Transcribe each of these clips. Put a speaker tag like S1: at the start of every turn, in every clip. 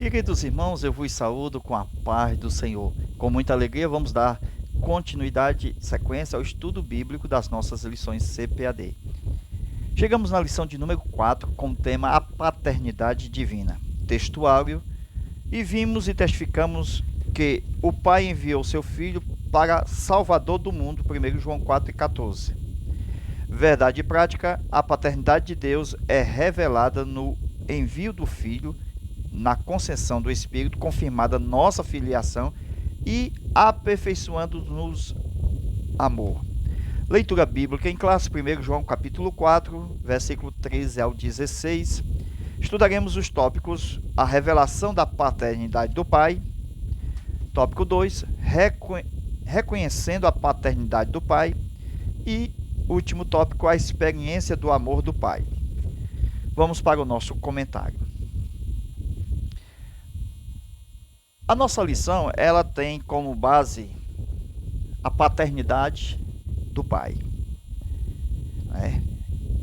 S1: Queridos irmãos, eu vos saúdo com a paz do Senhor. Com muita alegria, vamos dar continuidade, sequência ao estudo bíblico das nossas lições CPAD. Chegamos na lição de número 4, com o tema A Paternidade Divina, textuário, e vimos e testificamos que o Pai enviou seu Filho para Salvador do mundo, 1 João 4,14. Verdade e prática, a paternidade de Deus é revelada no envio do Filho, na concessão do Espírito, confirmada nossa filiação e aperfeiçoando-nos amor. Leitura bíblica em classe, 1 João capítulo 4, versículo 13 ao 16. Estudaremos os tópicos: a revelação da paternidade do Pai. Tópico 2, reconhecendo a paternidade do Pai. E último tópico, a experiência do amor do Pai. Vamos para o nosso comentário. A nossa lição, ela tem como base a paternidade do Pai,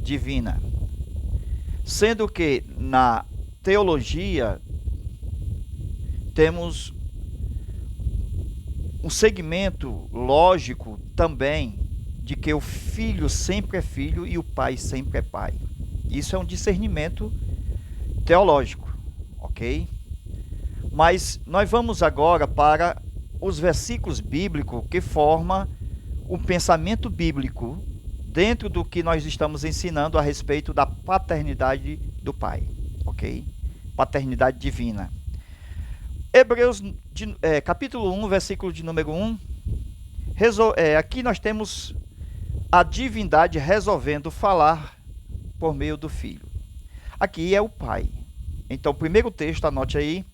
S1: divina. Sendo que na teologia temos um segmento lógico também de que o filho sempre é filho e o pai sempre é pai. Isso é um discernimento teológico, ok? Mas nós vamos agora para os versículos bíblicos que formam o pensamento bíblico dentro do que nós estamos ensinando a respeito da paternidade do Pai, ok? Paternidade divina. Hebreus, capítulo 1, versículo de número 1. Aqui nós temos a divindade resolvendo falar por meio do Filho. Aqui é o Pai. Então, o primeiro texto, anote aí,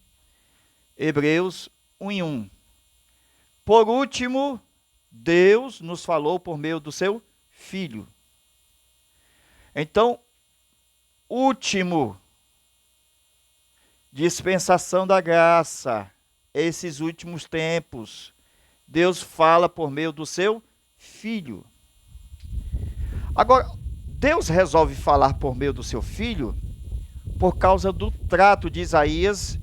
S1: Hebreus 1:1. Por último, Deus nos falou por meio do seu Filho. Então, último, dispensação da graça, esses últimos tempos, Deus fala por meio do seu Filho. Agora, Deus resolve falar por meio do seu Filho por causa do trato de Isaías,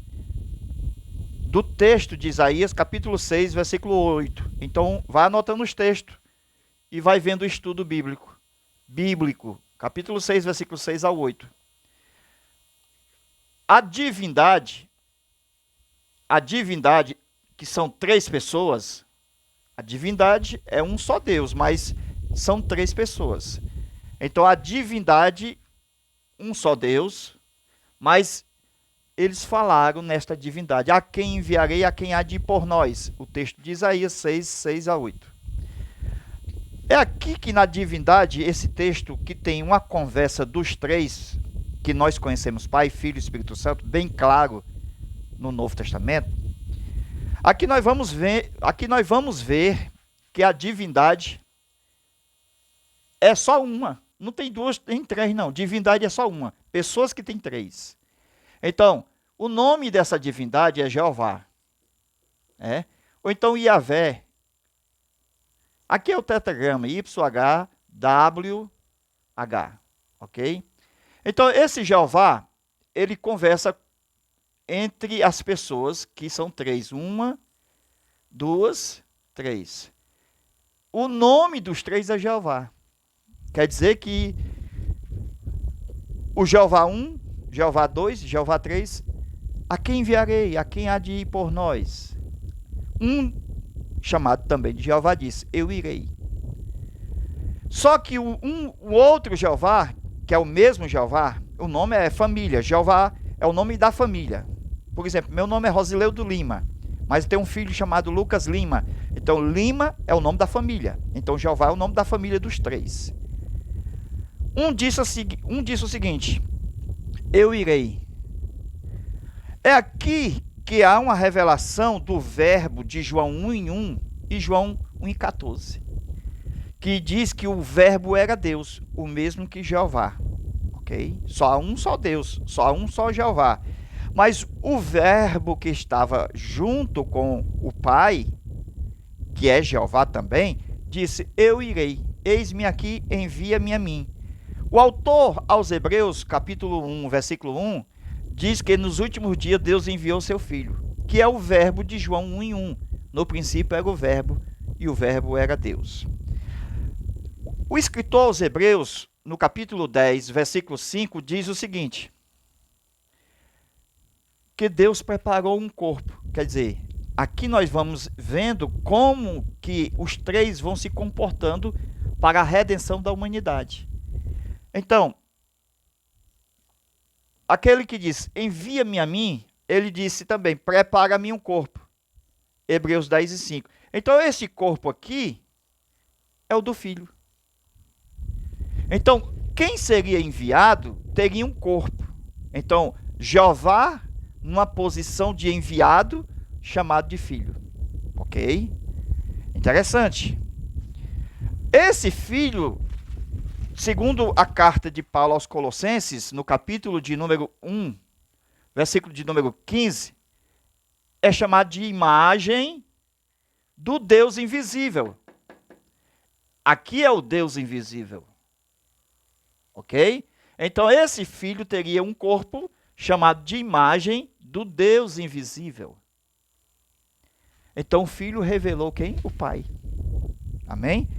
S1: do texto de Isaías, capítulo 6, versículo 8. Então, vai anotando os textos e vai vendo o estudo bíblico. Capítulo 6, versículo 6 ao 8. A divindade, que são três pessoas, a divindade é um só Deus, mas são três pessoas. Então, a divindade, um só Deus, mas eles falaram nesta divindade: a quem enviarei, a quem há de ir por nós. O texto de Isaías 6, 6 a 8. É aqui que na divindade, esse texto que tem uma conversa dos três, que nós conhecemos, Pai, Filho e Espírito Santo, bem claro no Novo Testamento. Aqui nós vamos ver que a divindade é só uma. Não tem duas, tem três não. Divindade é só uma. Pessoas que tem três. Então, o nome dessa divindade é Jeová. Ou então Yahvé. Aqui é o tetragrama YHWH. Ok? Então, esse Jeová, ele conversa entre as pessoas que são três. Uma, duas, três. O nome dos três é Jeová. Quer dizer que o Jeová 1, Jeová 2, Jeová 3, a quem enviarei, a quem há de ir por nós? Um, chamado também de Jeová, disse: eu irei. Só que o outro Jeová, que é o mesmo Jeová, o nome é família. Jeová é o nome da família. Por exemplo, meu nome é Rosileudo Lima, mas tem um filho chamado Lucas Lima. Então, Lima é o nome da família. Então, Jeová é o nome da família dos três. Um disse o seguinte: eu irei. É aqui que há uma revelação do verbo de João 1:1 e João 1:14, que diz que o verbo era Deus, o mesmo que Jeová. Ok? Só há um só Deus, só há um só Jeová. Mas o verbo que estava junto com o Pai, que é Jeová também, disse: eu irei, eis-me aqui, envia-me a mim. O autor aos Hebreus, capítulo 1, versículo 1, diz que nos últimos dias Deus enviou seu Filho, que é o verbo de João 1:1. No princípio era o verbo, e o verbo era Deus. O escritor aos Hebreus, no capítulo 10, versículo 5, diz o seguinte: que Deus preparou um corpo. Quer dizer, aqui nós vamos vendo como que os três vão se comportando para a redenção da humanidade. Então, aquele que diz, envia-me a mim, ele disse também, prepara-me um corpo. Hebreus 10:5. Então, esse corpo aqui é o do Filho. Então, quem seria enviado teria um corpo. Então, Jeová, numa posição de enviado, chamado de filho. Ok? Interessante. Esse filho, segundo a carta de Paulo aos Colossenses, no capítulo de número 1, versículo de número 15, é chamado de imagem do Deus invisível. Aqui é o Deus invisível. Ok? Então, esse filho teria um corpo chamado de imagem do Deus invisível. Então, o filho revelou quem? O pai. Amém?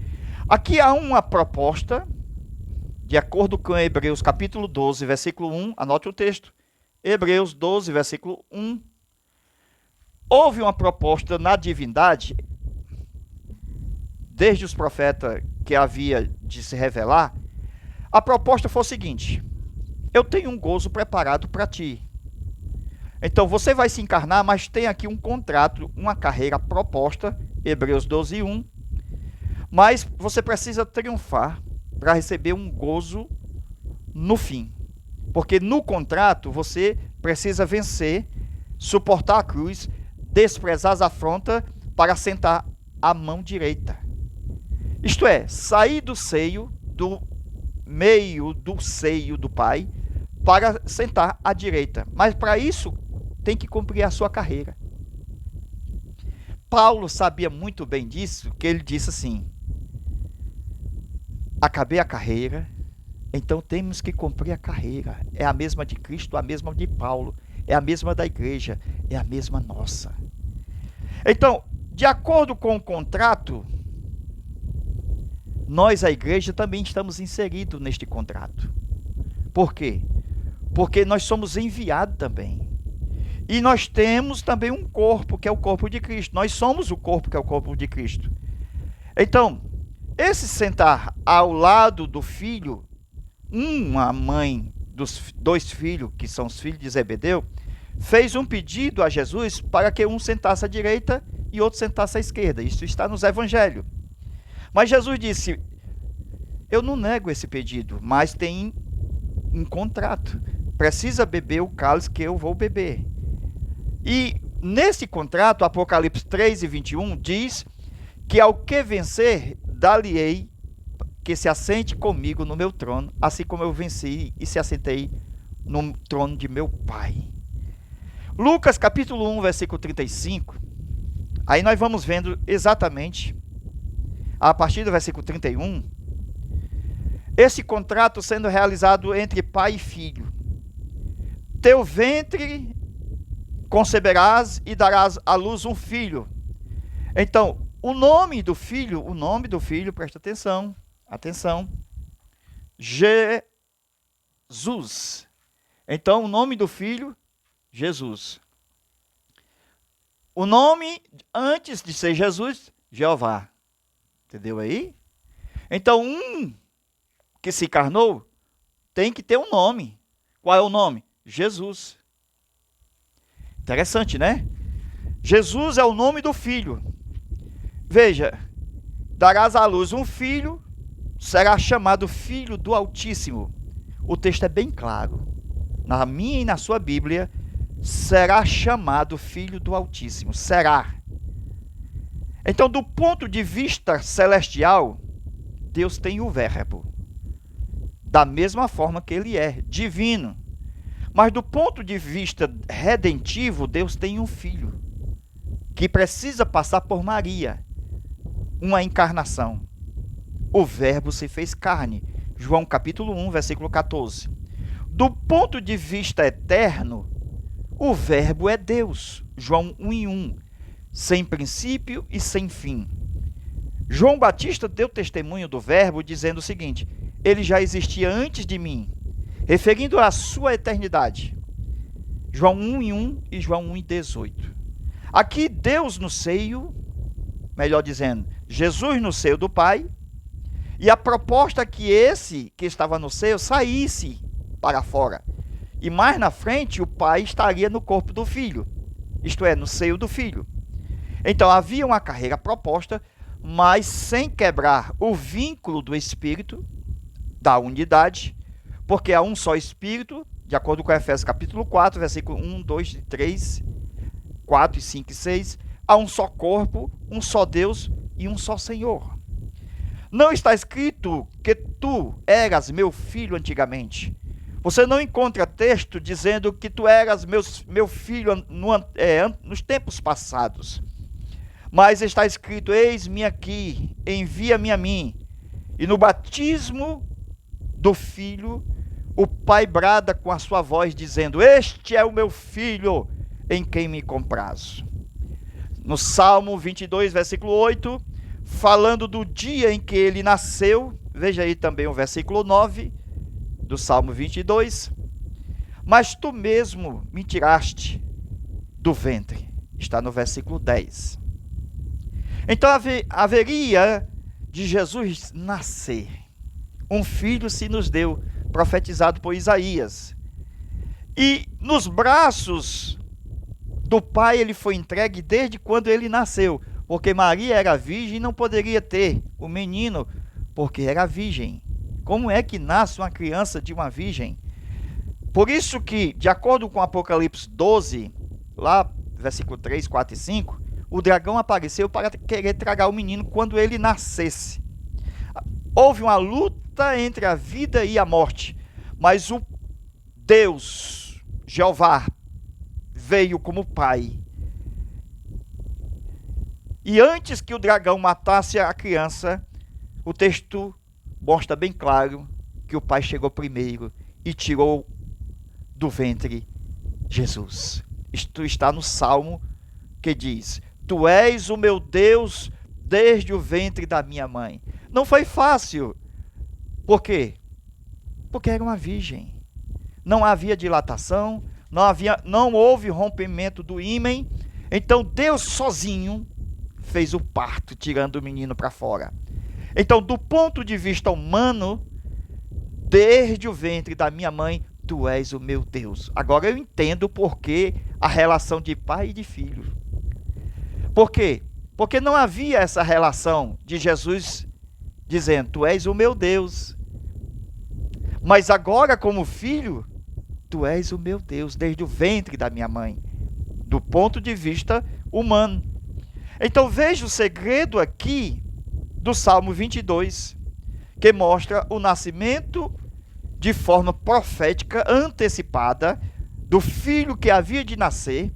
S1: Aqui há uma proposta, de acordo com Hebreus capítulo 12, versículo 1, anote o texto. Hebreus 12, versículo 1. Houve uma proposta na divindade, desde os profetas que havia de se revelar. A proposta foi o seguinte: eu tenho um gozo preparado para ti. Então você vai se encarnar, mas tem aqui um contrato, uma carreira proposta, Hebreus 12:1. Mas você precisa triunfar para receber um gozo no fim. Porque no contrato você precisa vencer, suportar a cruz, desprezar as afrontas para sentar à mão direita. Isto é, sair do seio, do meio do seio do Pai, para sentar à direita. Mas para isso tem que cumprir a sua carreira. Paulo sabia muito bem disso, que ele disse assim: acabei a carreira, então temos que cumprir a carreira. É a mesma de Cristo, a mesma de Paulo, é a mesma da igreja, é a mesma nossa. Então, de acordo com o contrato, nós, a igreja, também estamos inseridos neste contrato. Por quê? Porque nós somos enviados também. E nós temos também um corpo, que é o corpo de Cristo. Nós somos o corpo, que é o corpo de Cristo. Então, esse sentar ao lado do filho, uma mãe dos dois filhos, que são os filhos de Zebedeu, fez um pedido a Jesus para que um sentasse à direita e outro sentasse à esquerda. Isso está nos evangelhos. Mas Jesus disse: eu não nego esse pedido, mas tem um contrato. Precisa beber o cálice que eu vou beber. E nesse contrato, Apocalipse 3:21 diz que ao que vencer, dar-lhe-ei que se assente comigo no meu trono, assim como eu venci e se assentei no trono de meu Pai. Lucas capítulo 1, versículo 35, aí nós vamos vendo exatamente, a partir do versículo 31, esse contrato sendo realizado entre pai e filho. Teu ventre conceberás e darás à luz um filho. Então, o nome do filho, presta atenção, Jesus. Então, o nome do filho, Jesus. O nome, antes de ser Jesus, Jeová. Entendeu aí? Então, que se encarnou tem que ter um nome. Qual é o nome? Jesus. Interessante, né? Jesus é o nome do filho. Veja, darás à luz um filho, será chamado Filho do Altíssimo. O texto é bem claro. Na minha e na sua Bíblia, será chamado Filho do Altíssimo. Será. Então, do ponto de vista celestial, Deus tem o verbo. Da mesma forma que ele é divino. Mas do ponto de vista redentivo, Deus tem um filho que precisa passar por Maria, uma encarnação. O verbo se fez carne. João capítulo 1, versículo 14. Do ponto de vista eterno, o Verbo é Deus. João 1:1, sem princípio e sem fim. João Batista deu testemunho do Verbo dizendo o seguinte: ele já existia antes de mim, referindo à sua eternidade. João 1:1 e João 1:18. Aqui, Deus no seio, melhor dizendo, Jesus no seio do Pai, e a proposta que esse que estava no seio saísse para fora. E mais na frente, o Pai estaria no corpo do Filho, isto é, no seio do Filho. Então, havia uma carreira proposta, mas sem quebrar o vínculo do Espírito, da unidade, porque há um só Espírito, de acordo com Efésios capítulo 4, versículo 1, 2, 3, 4, 5 e 6, há um só corpo, um só Deus e um só Senhor. Não está escrito que tu eras meu filho antigamente. Você não encontra texto dizendo que tu eras meu filho nos tempos passados. Mas está escrito: eis-me aqui, envia-me a mim. E no batismo do Filho, o Pai brada com a sua voz, dizendo: este é o meu Filho, em quem me comprazo. No Salmo 22, versículo 8, falando do dia em que ele nasceu, veja aí também o versículo 9 do Salmo 22. Mas tu mesmo me tiraste do ventre. Está no versículo 10. Então haveria de Jesus nascer. Um filho se nos deu, profetizado por Isaías. E nos braços do Pai ele foi entregue desde quando ele nasceu, porque Maria era virgem e não poderia ter o menino, porque era virgem. Como é que nasce uma criança de uma virgem? Por isso que, de acordo com Apocalipse 12, lá, versículo 3, 4 e 5, o dragão apareceu para querer tragar o menino quando ele nascesse. Houve uma luta entre a vida e a morte, mas o Deus, Jeová, veio como pai. E antes que o dragão matasse a criança, o texto mostra bem claro que o pai chegou primeiro e tirou do ventre Jesus. Isto está no Salmo que diz: tu és o meu Deus desde o ventre da minha mãe. Não foi fácil. Por quê? Porque era uma virgem. Não havia dilatação, não houve rompimento do ímen. Então Deus sozinho fez o parto, tirando o menino para fora. Então, do ponto de vista humano, desde o ventre da minha mãe, tu és o meu Deus. Agora eu entendo por que a relação de pai e de filho. Por quê? Porque não havia essa relação de Jesus dizendo: tu és o meu Deus. Mas agora, como filho, tu és o meu Deus, desde o ventre da minha mãe. Do ponto de vista humano. Então veja o segredo aqui do Salmo 22, que mostra o nascimento de forma profética, antecipada, do filho que havia de nascer,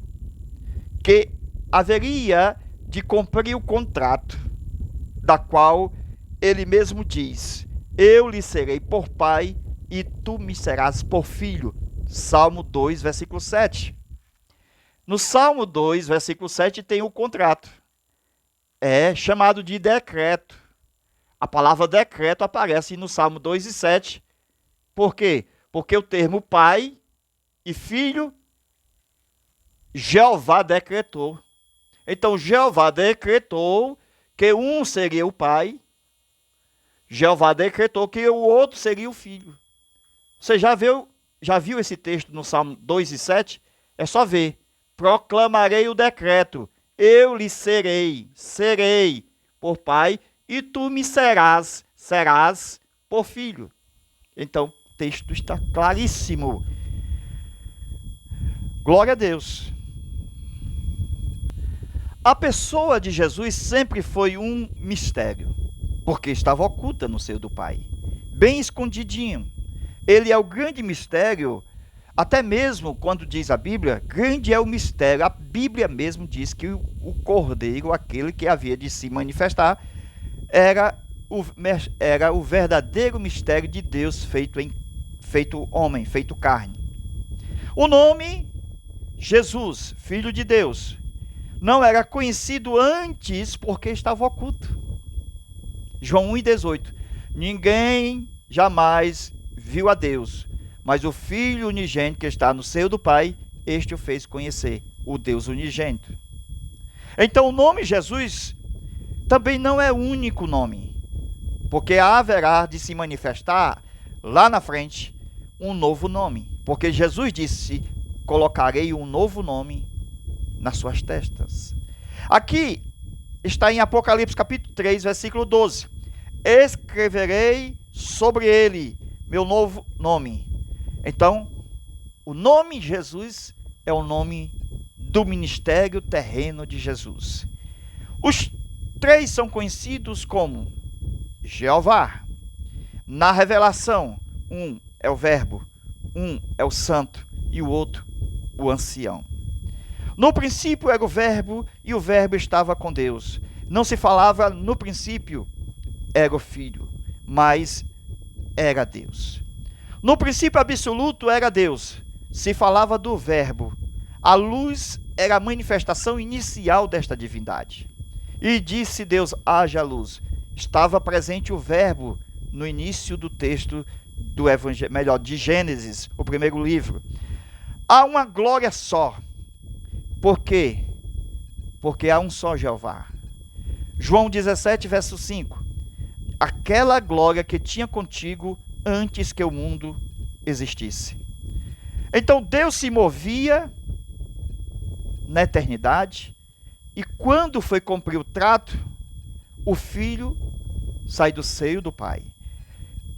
S1: que haveria de cumprir o contrato, da qual ele mesmo diz: eu lhe serei por pai e tu me serás por filho. Salmo 2, versículo 7. No Salmo 2, versículo 7, tem o contrato. É chamado de decreto. A palavra decreto aparece no Salmo 2 e 7. Por quê? Porque o termo pai e filho, Jeová decretou. Então, Jeová decretou que um seria o pai, Jeová decretou que o outro seria o filho. Você já viu esse texto no Salmo 2 e 7? É só ver. Proclamarei o decreto, eu lhe serei por pai, e tu me serás por filho. Então, o texto está claríssimo. Glória a Deus. A pessoa de Jesus sempre foi um mistério, porque estava oculta no seio do Pai, bem escondidinho. Ele é o grande mistério, até mesmo quando diz a Bíblia, grande é o mistério. A Bíblia mesmo diz que o Cordeiro, aquele que havia de se manifestar, era o verdadeiro mistério de Deus feito em feito homem, feito carne. O nome Jesus, Filho de Deus, não era conhecido antes porque estava oculto. João 1,18. Ninguém jamais viu a Deus, mas o Filho unigênito que está no seio do Pai, este o fez conhecer, o Deus unigênito. Então o nome Jesus também não é o único nome, porque haverá de se manifestar lá na frente um novo nome, porque Jesus disse: colocarei um novo nome nas suas testas. Aqui está em Apocalipse capítulo 3, versículo 12. Escreverei sobre ele meu novo nome. Então, o nome Jesus é o nome do ministério terreno de Jesus. Os três são conhecidos como Jeová. Na revelação, um é o Verbo, um é o Santo e o outro o Ancião. No princípio era o Verbo e o Verbo estava com Deus. Não se falava no princípio era o Filho, mas era Deus. No princípio absoluto era Deus. Se falava do Verbo. A luz era a manifestação inicial desta divindade. E disse Deus: haja luz. Estava presente o Verbo no início do texto do Evangelho, melhor, de Gênesis, o primeiro livro. Há uma glória só. Por quê? Porque há um só Jeová. João 17, verso 5. Aquela glória que tinha contigo antes que o mundo existisse. Então Deus se movia na eternidade, e quando foi cumprir o trato, o Filho sai do seio do Pai.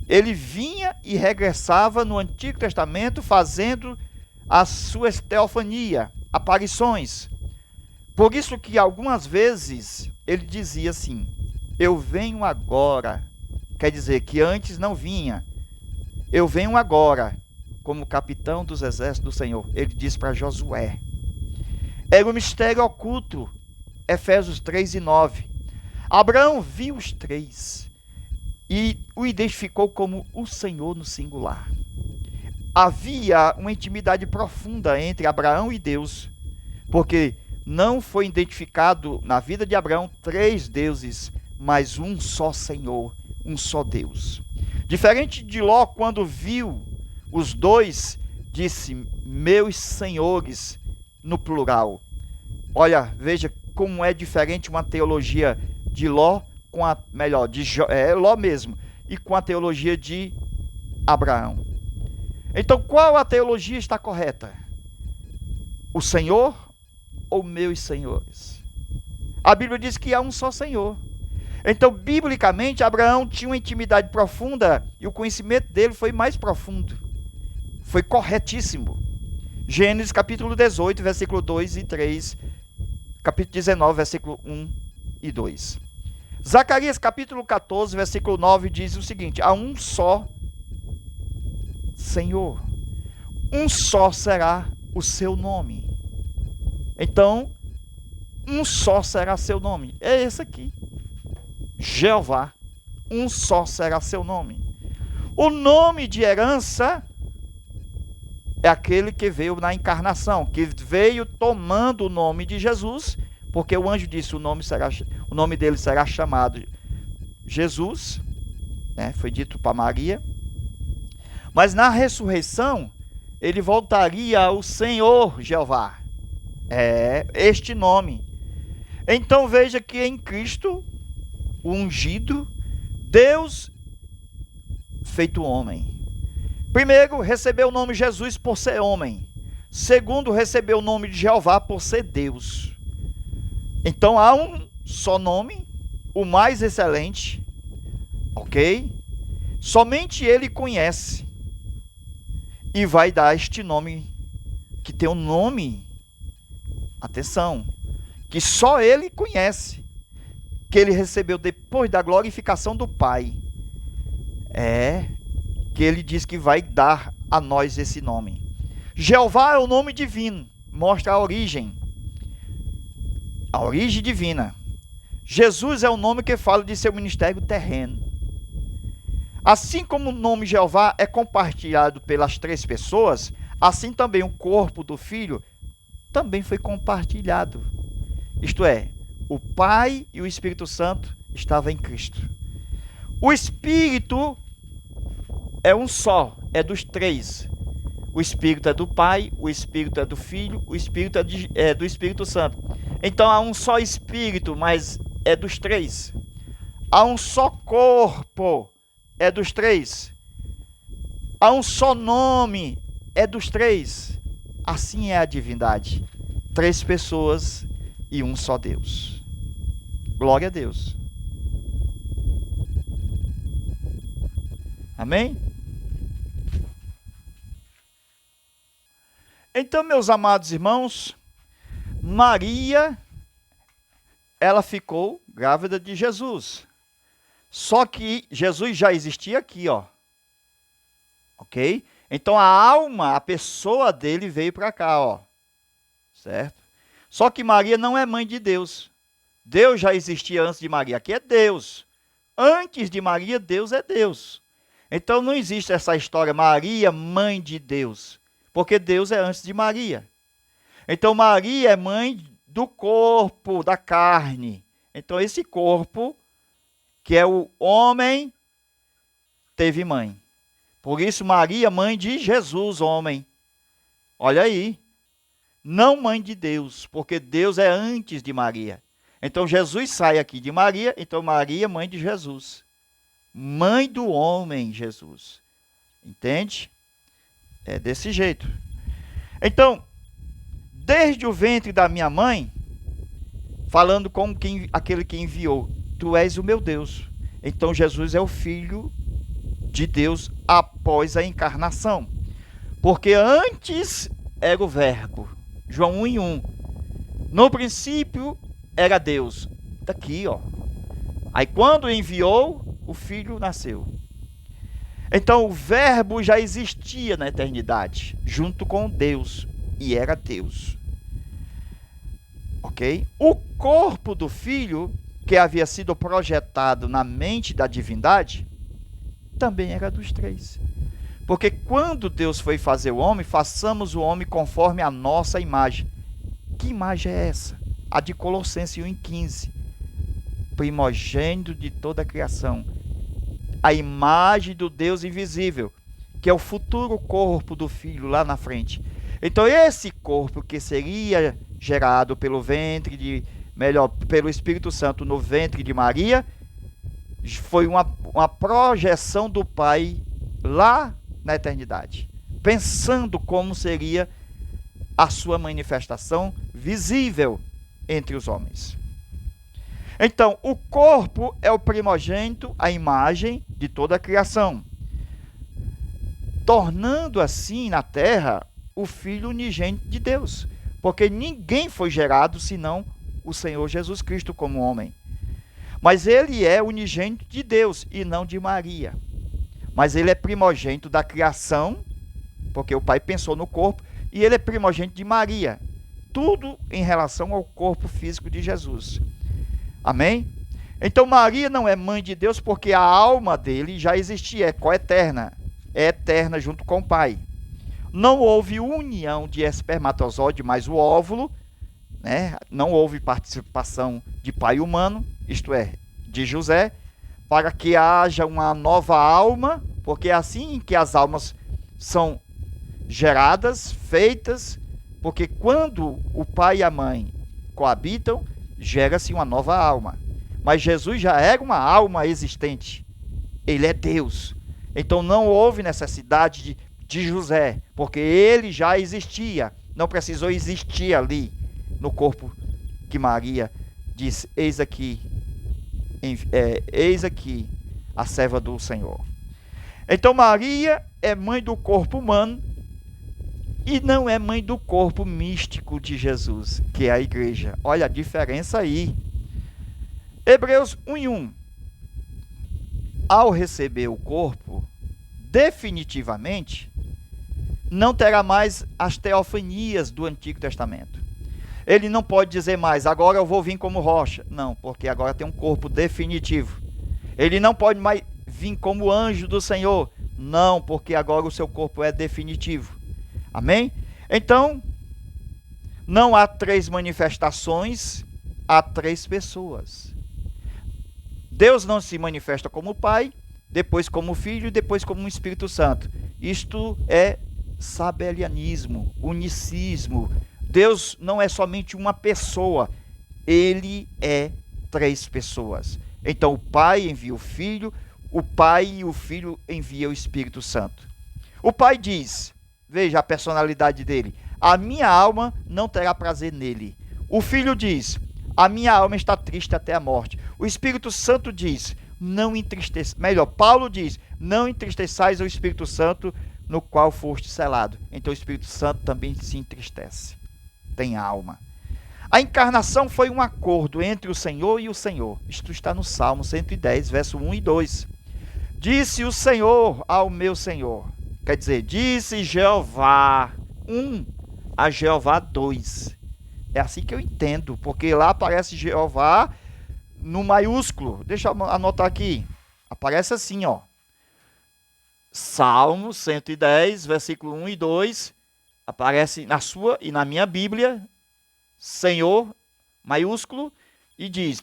S1: Ele vinha e regressava no Antigo Testamento fazendo a sua teofania, aparições. Por isso que algumas vezes ele dizia assim: eu venho agora. Quer dizer que antes não vinha. Eu venho agora, como capitão dos exércitos do Senhor. Ele disse para Josué. Era um mistério oculto. Efésios 3:9. Abraão viu os três e o identificou como o Senhor no singular. Havia uma intimidade profunda entre Abraão e Deus, porque não foi identificado na vida de Abraão três deuses, mas um só Senhor, um só Deus. Diferente de Ló, quando viu os dois, disse: meus senhores, no plural. Olha, veja como é diferente uma teologia de Ló com a, melhor, de Ló mesmo, e com a teologia de Abraão. Então, qual a teologia está correta? O Senhor ou meus senhores? A Bíblia diz que há um só Senhor. Então, biblicamente, Abraão tinha uma intimidade profunda e o conhecimento dele foi mais profundo. Foi corretíssimo. Gênesis capítulo 18, versículo 2 e 3. Capítulo 19, versículo 1 e 2. Zacarias capítulo 14, versículo 9 diz o seguinte: há um só Senhor, um só será o seu nome. Então, um só será seu nome. É esse aqui. Jeová, um só será seu nome. O nome de herança é aquele que veio na encarnação, que veio tomando o nome de Jesus, porque o anjo disse: o nome dele será chamado Jesus, né? Foi dito para Maria. Mas na ressurreição, ele voltaria ao Senhor Jeová. É este nome. Então veja que em Cristo, o ungido, Deus feito homem. Primeiro, recebeu o nome Jesus por ser homem. Segundo, recebeu o nome de Jeová por ser Deus. Então há um só nome, o mais excelente, ok? Somente ele conhece e vai dar este nome, que tem um nome, atenção, que só ele conhece, que ele recebeu depois da glorificação do Pai. Que ele diz que vai dar a nós esse nome. Jeová é o nome divino, mostra a origem divina. Jesus é o nome que fala de seu ministério terreno. Assim como o nome Jeová é compartilhado pelas 3 pessoas, assim também o corpo do Filho também foi compartilhado. Isto é, o Pai e o Espírito Santo estavam em Cristo. O Espírito é um só, é dos 3. O Espírito é do Pai, o Espírito é do Filho, o Espírito é do Espírito Santo. Então há um só Espírito, mas é dos 3. Há um só corpo, é dos 3. Há um só nome, é dos 3. Assim é a divindade. 3 pessoas e um só Deus. Glória a Deus. Amém? Então, meus amados irmãos, Maria, ela ficou grávida de Jesus. Só que Jesus já existia aqui, ó. Ok? Então a alma, a pessoa dele veio para cá, ó. Certo? Só que Maria não é mãe de Deus. Deus já existia antes de Maria. Aqui é Deus. Antes de Maria, Deus é Deus. Então não existe essa história, Maria, mãe de Deus. Porque Deus é antes de Maria. Então Maria é mãe do corpo, da carne. Então esse corpo, que é o homem, teve mãe. Por isso Maria, mãe de Jesus, homem. Olha aí. Não mãe de Deus, porque Deus é antes de Maria. Então Jesus sai aqui de Maria, então Maria, mãe de Jesus. Mãe do homem, Jesus. Entende? É desse jeito. Então, desde o ventre da minha mãe, falando com aquele que enviou, tu és o meu Deus. Então Jesus é o Filho de Deus após a encarnação. Porque antes era o Verbo. João 1:1. No princípio era Deus. Está aqui, ó. Aí quando enviou, o Filho nasceu. Então o Verbo já existia na eternidade, junto com Deus, e era Deus. Ok? O corpo do Filho, que havia sido projetado na mente da divindade, também era dos 3. Porque quando Deus foi fazer o homem, façamos o homem conforme a nossa imagem. Que imagem é essa? A de Colossenses 1:15. Primogênito de toda a criação. A imagem do Deus invisível, que é o futuro corpo do Filho lá na frente. Então esse corpo que seria gerado pelo pelo Espírito Santo no ventre de Maria, foi uma projeção do Pai lá na eternidade, pensando como seria a sua manifestação visível entre os homens. Então, o corpo é o primogênito, a imagem de toda a criação, tornando assim na terra o Filho unigênito de Deus, porque ninguém foi gerado senão o Senhor Jesus Cristo como homem. Mas ele é unigênito de Deus e não de Maria. Mas ele é primogênito da criação, porque o Pai pensou no corpo, e ele é primogênito de Maria. Tudo em relação ao corpo físico de Jesus. Amém? Então Maria não é mãe de Deus porque a alma dele já existia, é coeterna, é eterna junto com o Pai. Não houve união de espermatozoide mais o óvulo, né? Não houve participação de pai humano, isto é, de José, para que haja uma nova alma, porque é assim que as almas são geradas, feitas, porque quando o pai e a mãe coabitam, gera-se uma nova alma. Mas Jesus já era uma alma existente. Ele é Deus. Então não houve necessidade de José, porque ele já existia. Não precisou existir ali no corpo que Maria disse: eis aqui a serva do Senhor. Então Maria é mãe do corpo humano e não é mãe do corpo místico de Jesus, que é a igreja. Olha a diferença aí. Hebreus 1:1. Ao receber o corpo, definitivamente, não terá mais as teofanias do Antigo Testamento. Ele não pode dizer mais, agora eu vou vir como rocha. Não, porque agora tem um corpo definitivo. Ele não pode mais vim como anjo do Senhor. Não, porque agora o seu corpo é definitivo. Amém? Então, não há 3 manifestações, há 3 pessoas. Deus não se manifesta como Pai, depois como Filho e depois como um Espírito Santo. Isto é sabelianismo, unicismo. Deus não é somente uma pessoa, ele é 3 pessoas. Então o Pai envia o Filho, o Pai e o Filho enviam o Espírito Santo. O Pai diz, veja a personalidade dele, a minha alma não terá prazer nele. O Filho diz, a minha alma está triste até a morte. O Espírito Santo diz, não entristeça, melhor, Paulo diz, não entristeçais o Espírito Santo no qual foste selado. Então o Espírito Santo também se entristece, tem alma. A encarnação foi um acordo entre o Senhor e o Senhor. Isto está no Salmo 110, verso 1 e 2. Disse o Senhor ao meu Senhor. Quer dizer, disse Jeová 1 a Jeová 2. É assim que eu entendo, porque lá aparece Jeová no maiúsculo. Deixa eu anotar aqui. Aparece assim, ó. Salmo 110, versículo 1 e 2. Aparece na sua e na minha Bíblia, Senhor, maiúsculo, e diz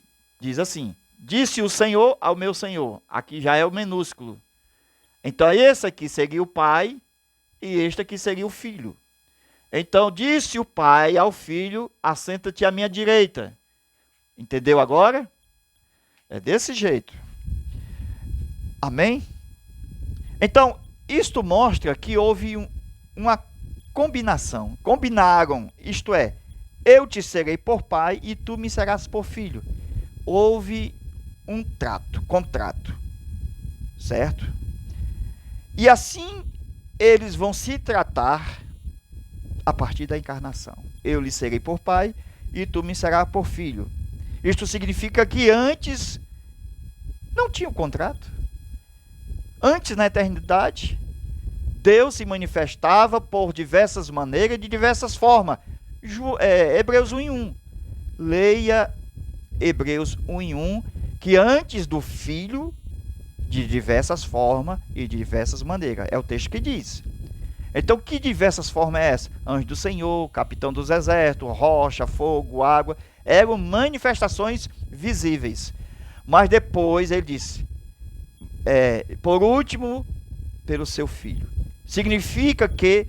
S1: assim, disse o Senhor ao meu Senhor. Aqui já é o minúsculo. Então esse aqui seria o Pai e este aqui seria o Filho. Então disse o Pai ao Filho, assenta-te à minha direita. Entendeu agora? É desse jeito. Amém? Então, isto mostra que houve uma combinação. Combinaram, isto é, eu te serei por pai e tu me serás por filho. Houve um contrato, certo? E assim eles vão se tratar a partir da encarnação. Eu lhe serei por pai e tu me serás por filho. Isto significa que antes não tinha um contrato. Antes, na eternidade, Deus se manifestava por diversas maneiras e de diversas formas. Hebreus 1:1. Leia Hebreus 1:1, que antes do Filho, de diversas formas e de diversas maneiras. É o texto que diz. Então, que diversas formas é essa? Anjo do Senhor, capitão dos exércitos, rocha, fogo, água. Eram manifestações visíveis. Mas depois ele disse, por último, pelo seu Filho. Significa que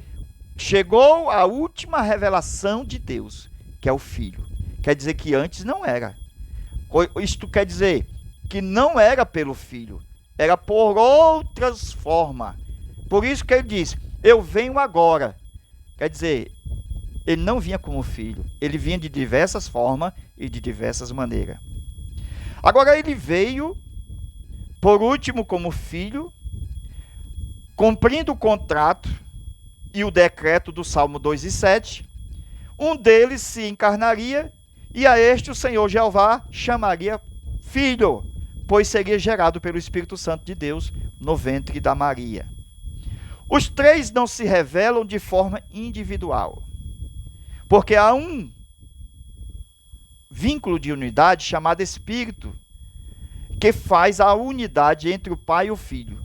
S1: chegou a última revelação de Deus, que é o Filho. Quer dizer que antes não era. Isto quer dizer que não era pelo Filho, era por outras formas. Por isso que ele diz, eu venho agora. Quer dizer, ele não vinha como filho, ele vinha de diversas formas e de diversas maneiras. Agora ele veio, por último, como filho, cumprindo o contrato e o decreto do Salmo 2:7, um deles se encarnaria e a este o Senhor Jeová chamaria filho, pois seria gerado pelo Espírito Santo de Deus no ventre da Maria. Os 3 não se revelam de forma individual, porque há um vínculo de unidade chamado Espírito, que faz a unidade entre o Pai e o Filho.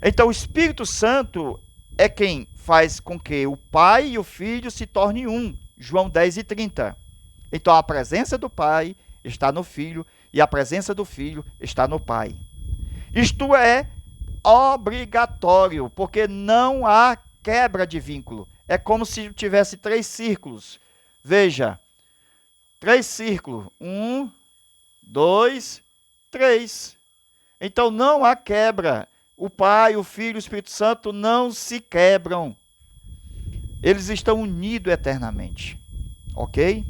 S1: Então o Espírito Santo é quem faz com que o Pai e o Filho se tornem um. João 10:30. Então a presença do Pai está no Filho e a presença do Filho está no Pai. Isto é obrigatório, porque não há quebra de vínculo. É como se tivesse 3 círculos. Veja, 3 círculos. 1, 2, 3. Então não há quebra. O Pai, o Filho e o Espírito Santo não se quebram. Eles estão unidos eternamente. Ok?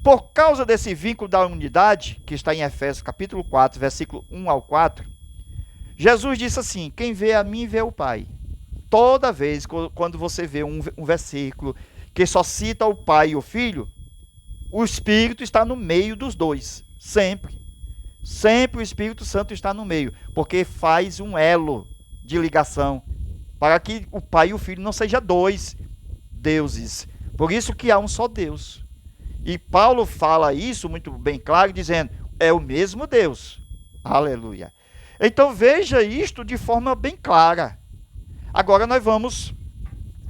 S1: Por causa desse vínculo da unidade, que está em Efésios capítulo 4, versículo 1 ao 4, Jesus disse assim, quem vê a mim vê o Pai. Toda vez quando você vê um versículo que só cita o Pai e o Filho, o Espírito está no meio dos dois, sempre. Sempre o Espírito Santo está no meio, porque faz um elo de ligação, para que o Pai e o Filho não sejam 2 deuses. Por isso que há um só Deus. E Paulo fala isso muito bem claro, dizendo, é o mesmo Deus. Aleluia. Então veja isto de forma bem clara. Agora nós vamos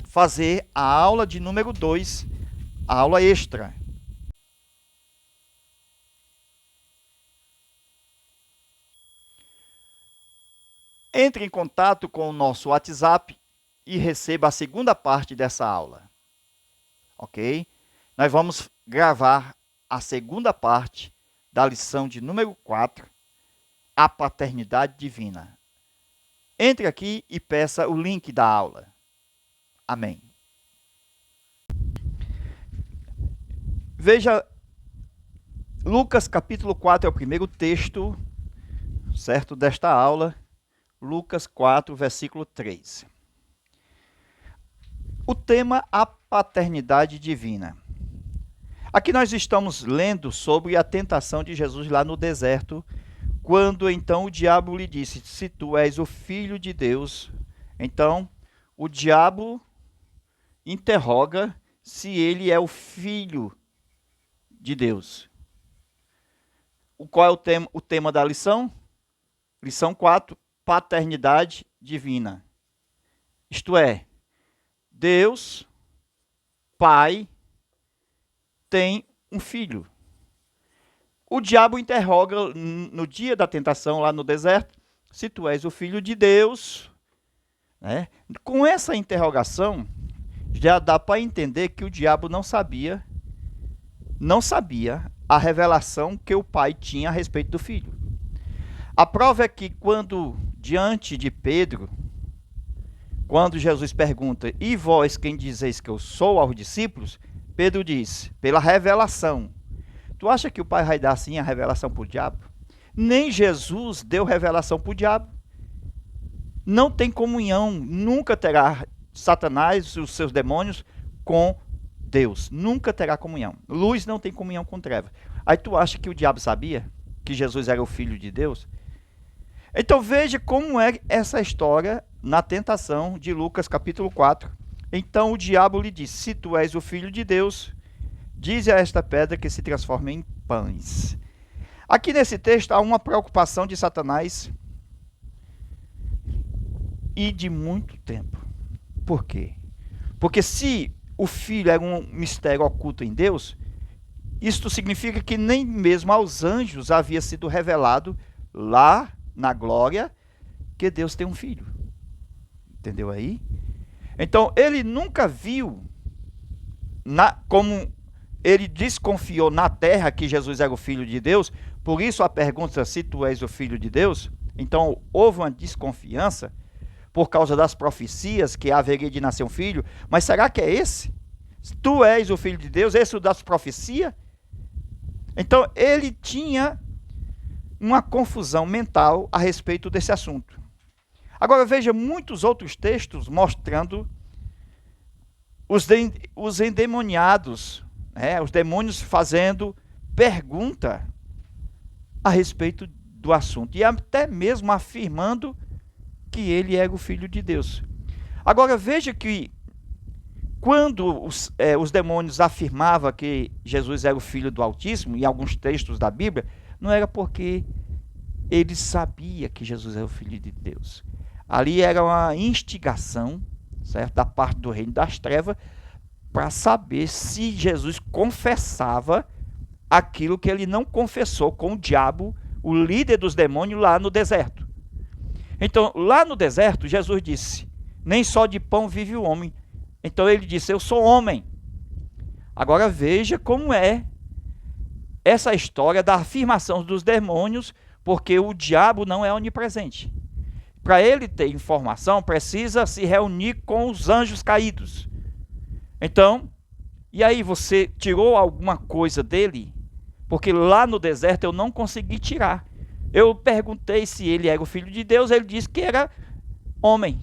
S1: fazer a aula de número 2, a aula extra. Entre em contato com o nosso WhatsApp e receba a segunda parte dessa aula. Ok? Nós vamos gravar a segunda parte da lição de número 4, a paternidade divina. Entre aqui e peça o link da aula. Amém. Veja, Lucas capítulo 4 é o primeiro texto, certo, desta aula. Lucas 4, versículo 3. O tema, a paternidade divina. Aqui nós estamos lendo sobre a tentação de Jesus lá no deserto, quando então o diabo lhe disse, se tu és o filho de Deus. Então, o diabo interroga se ele é o filho de Deus. Qual é o tema da lição? Lição 4, paternidade divina. Isto é, Deus, Pai, tem um filho. O diabo interroga no dia da tentação, lá no deserto, se tu és o filho de Deus. Né? Com essa interrogação, já dá para entender que o diabo não sabia a revelação que o pai tinha a respeito do filho. A prova é que quando, diante de Pedro, quando Jesus pergunta, e vós quem dizeis que eu sou aos discípulos? Pedro diz, pela revelação. Tu acha que o pai vai dar assim a revelação para o diabo? Nem Jesus deu revelação para o diabo. Não tem comunhão, nunca terá Satanás, os seus demônios, com Deus. Nunca terá comunhão. Luz não tem comunhão com treva. Aí tu acha que o diabo sabia que Jesus era o filho de Deus? Então veja como é essa história na tentação de Lucas capítulo 4. Então o diabo lhe disse, se tu és o filho de Deus, dize a esta pedra que se transforme em pães. Aqui nesse texto há uma preocupação de Satanás e de muito tempo. Por quê? Porque se o filho era um mistério oculto em Deus, isto significa que nem mesmo aos anjos havia sido revelado lá na glória que Deus tem um filho. Entendeu aí? Então, ele nunca viu, como ele desconfiou na terra que Jesus era o filho de Deus, por isso a pergunta, se tu és o filho de Deus, então houve uma desconfiança por causa das profecias que haveria de nascer um filho, mas será que é esse? Se tu és o filho de Deus, esse é o das profecias? Então, ele tinha uma confusão mental a respeito desse assunto. Agora veja muitos outros textos mostrando os endemoniados, os demônios fazendo pergunta a respeito do assunto e até mesmo afirmando que ele era o filho de Deus. Agora veja que quando os demônios afirmavam que Jesus era o filho do Altíssimo, em alguns textos da Bíblia, não era porque ele sabia que Jesus era o filho de Deus. Ali era uma instigação, certo, da parte do reino das trevas, para saber se Jesus confessava aquilo que ele não confessou com o diabo, o líder dos demônios, lá no deserto. Então, lá no deserto, Jesus disse, nem só de pão vive o homem. Então ele disse, eu sou homem. Agora veja como é essa história da afirmação dos demônios, porque o diabo não é onipresente. Para ele ter informação, precisa se reunir com os anjos caídos. Então, e aí você tirou alguma coisa dele? Porque lá no deserto eu não consegui tirar. Eu perguntei se ele era o filho de Deus, ele disse que era homem.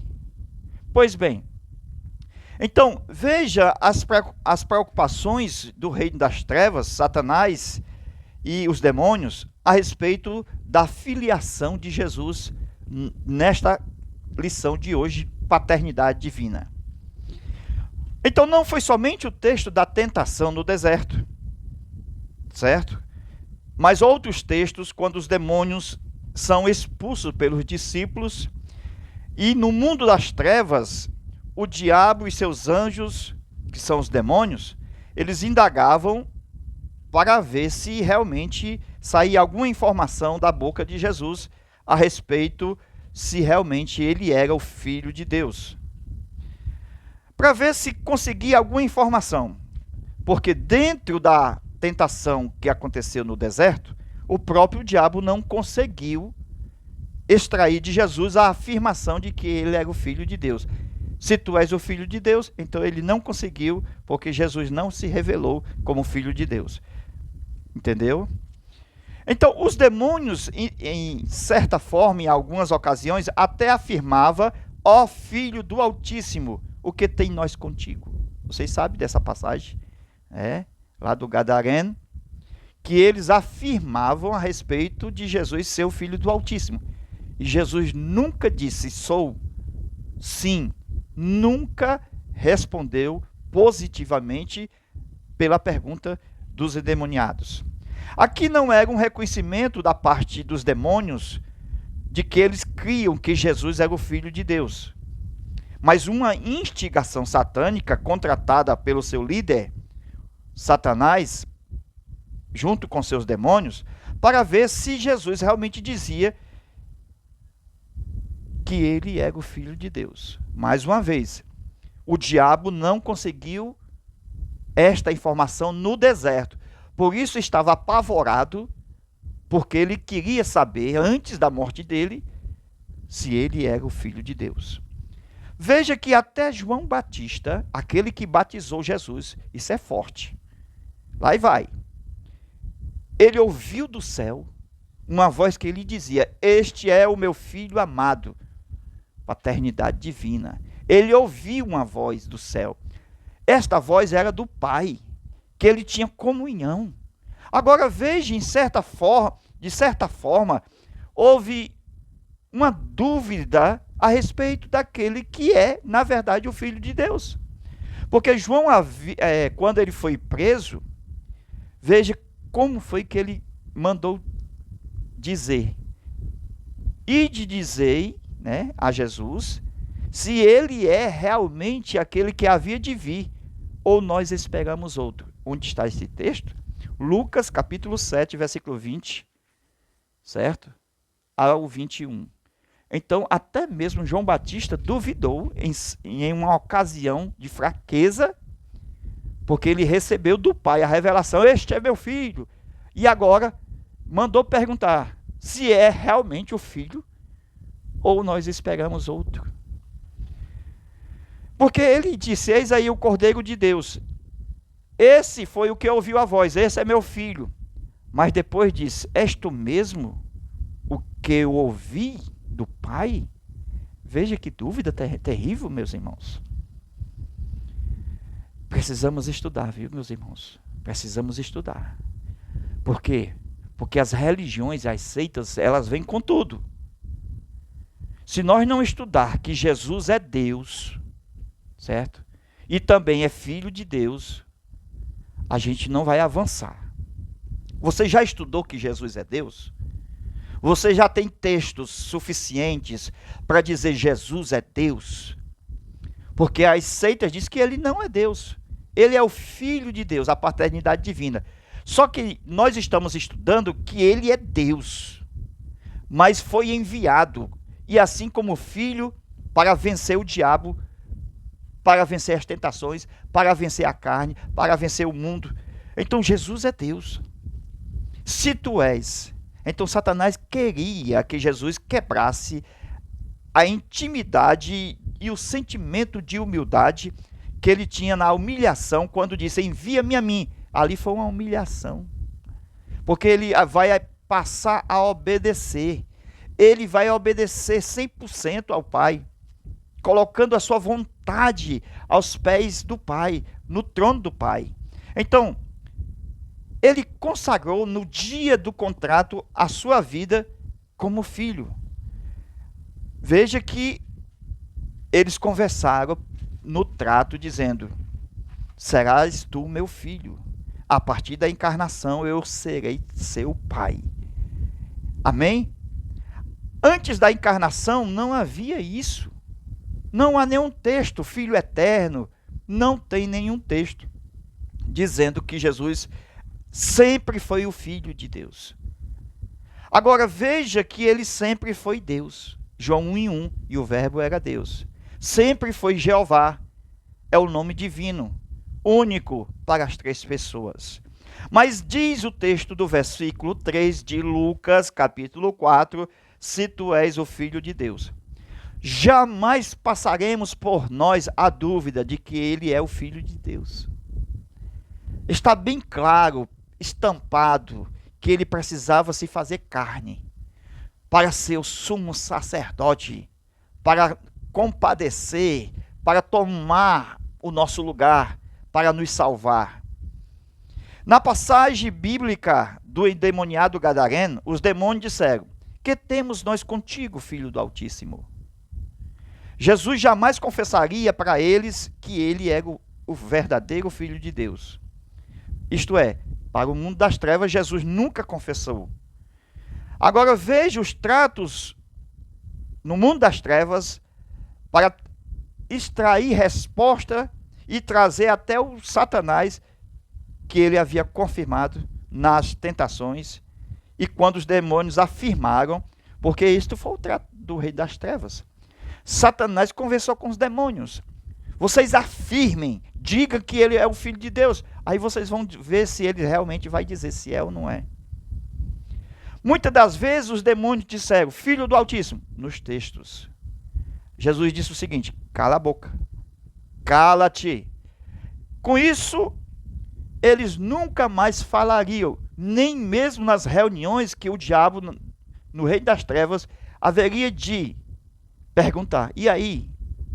S1: Pois bem, então veja as preocupações do reino das trevas, Satanás e os demônios, a respeito da filiação de Jesus nesta lição de hoje, paternidade divina. Então não foi somente o texto da tentação no deserto, certo? Mas outros textos, quando os demônios são expulsos pelos discípulos, e no mundo das trevas, o diabo e seus anjos, que são os demônios, eles indagavam para ver se realmente saía alguma informação da boca de Jesus a respeito se realmente ele era o Filho de Deus. Para ver se conseguia alguma informação. Porque dentro da tentação que aconteceu no deserto, o próprio diabo não conseguiu extrair de Jesus a afirmação de que ele era o Filho de Deus. Se tu és o Filho de Deus, então ele não conseguiu, porque Jesus não se revelou como Filho de Deus. Entendeu? Então, os demônios, em certa forma, em algumas ocasiões, até afirmava: ó Filho do Altíssimo, o que tem nós contigo? Vocês sabem dessa passagem? Lá do Gadareno, que eles afirmavam a respeito de Jesus ser o Filho do Altíssimo. E Jesus nunca disse sou, sim, nunca respondeu positivamente pela pergunta dos endemoniados. Aqui não era um reconhecimento da parte dos demônios de que eles criam que Jesus era o Filho de Deus, mas uma instigação satânica contratada pelo seu líder, Satanás, junto com seus demônios, para ver se Jesus realmente dizia que ele era o Filho de Deus. Mais uma vez, o diabo não conseguiu esta informação no deserto. Por isso estava apavorado, porque ele queria saber, antes da morte dele, se ele era o Filho de Deus. Veja que até João Batista, aquele que batizou Jesus, isso é forte. Lá e vai. Ele ouviu do céu uma voz que lhe dizia: este é o meu filho amado. Paternidade divina. Ele ouviu uma voz do céu. Esta voz era do Pai, que ele tinha comunhão. Agora veja, de certa forma, houve uma dúvida a respeito daquele que é, na verdade, o Filho de Deus. Porque João, quando ele foi preso, veja como foi que ele mandou dizer. Ide dizei, a Jesus, se ele é realmente aquele que havia de vir, ou nós esperamos outro. Onde está esse texto? Lucas, capítulo 7, versículo 20, certo? Ao 21. Então, até mesmo João Batista duvidou em uma ocasião de fraqueza, porque ele recebeu do Pai a revelação: este é meu filho. E agora mandou perguntar se é realmente o filho ou nós esperamos outro. Porque ele disse: eis aí o Cordeiro de Deus. Esse foi o que ouviu a voz, esse é meu filho. Mas depois disse: és tu mesmo o que eu ouvi do Pai? Veja que dúvida terrível, meus irmãos. Precisamos estudar, viu, meus irmãos? Precisamos estudar. Por quê? Porque as religiões, as seitas, elas vêm com tudo. Se nós não estudar que Jesus é Deus, certo? E também é Filho de Deus, a gente não vai avançar. Você já estudou que Jesus é Deus? Você já tem textos suficientes para dizer Jesus é Deus? Porque as seitas dizem que ele não é Deus. Ele é o Filho de Deus, a paternidade divina. Só que nós estamos estudando que ele é Deus, mas foi enviado, e assim como filho, para vencer o diabo, para vencer as tentações, para vencer a carne, para vencer o mundo. Então Jesus é Deus. Se tu és, então Satanás queria que Jesus quebrasse a intimidade e o sentimento de humildade que ele tinha na humilhação quando disse: envia-me a mim. Ali foi uma humilhação, porque ele vai passar a obedecer. Ele vai obedecer 100% ao Pai, colocando a sua vontade aos pés do Pai, no trono do Pai. Então, ele consagrou no dia do contrato a sua vida como filho. Veja que eles conversaram no trato dizendo: serás tu meu filho. A partir da encarnação eu serei seu pai. Amém? Antes da encarnação não havia isso. Não há nenhum texto, Filho eterno, não tem nenhum texto dizendo que Jesus sempre foi o Filho de Deus. Agora veja que ele sempre foi Deus. João 1:1, e o verbo era Deus. Sempre foi Jeová, é o nome divino, único para as três pessoas. Mas diz o texto do versículo 3 de Lucas, capítulo 4, se tu és o Filho de Deus. Jamais passaremos por nós a dúvida de que ele é o Filho de Deus. Está bem claro, estampado, que ele precisava se fazer carne para ser o sumo sacerdote, para compadecer, para tomar o nosso lugar, para nos salvar. Na passagem bíblica do endemoniado gadareno, os demônios disseram: que temos nós contigo, Filho do Altíssimo? Jesus jamais confessaria para eles que ele era o verdadeiro Filho de Deus. Isto é, para o mundo das trevas, Jesus nunca confessou. Agora veja os tratos no mundo das trevas para extrair resposta e trazer até o Satanás que ele havia confirmado nas tentações, e quando os demônios afirmaram, porque isto foi o trato do rei das trevas. Satanás conversou com os demônios. Vocês afirmem, digam que ele é o Filho de Deus. Aí vocês vão ver se ele realmente vai dizer se é ou não é. Muitas das vezes os demônios disseram, Filho do Altíssimo, nos textos. Jesus disse o seguinte, cala a boca, cala-te. Com isso, eles nunca mais falariam, nem mesmo nas reuniões que o diabo, no reino das trevas, haveria de perguntar, e aí?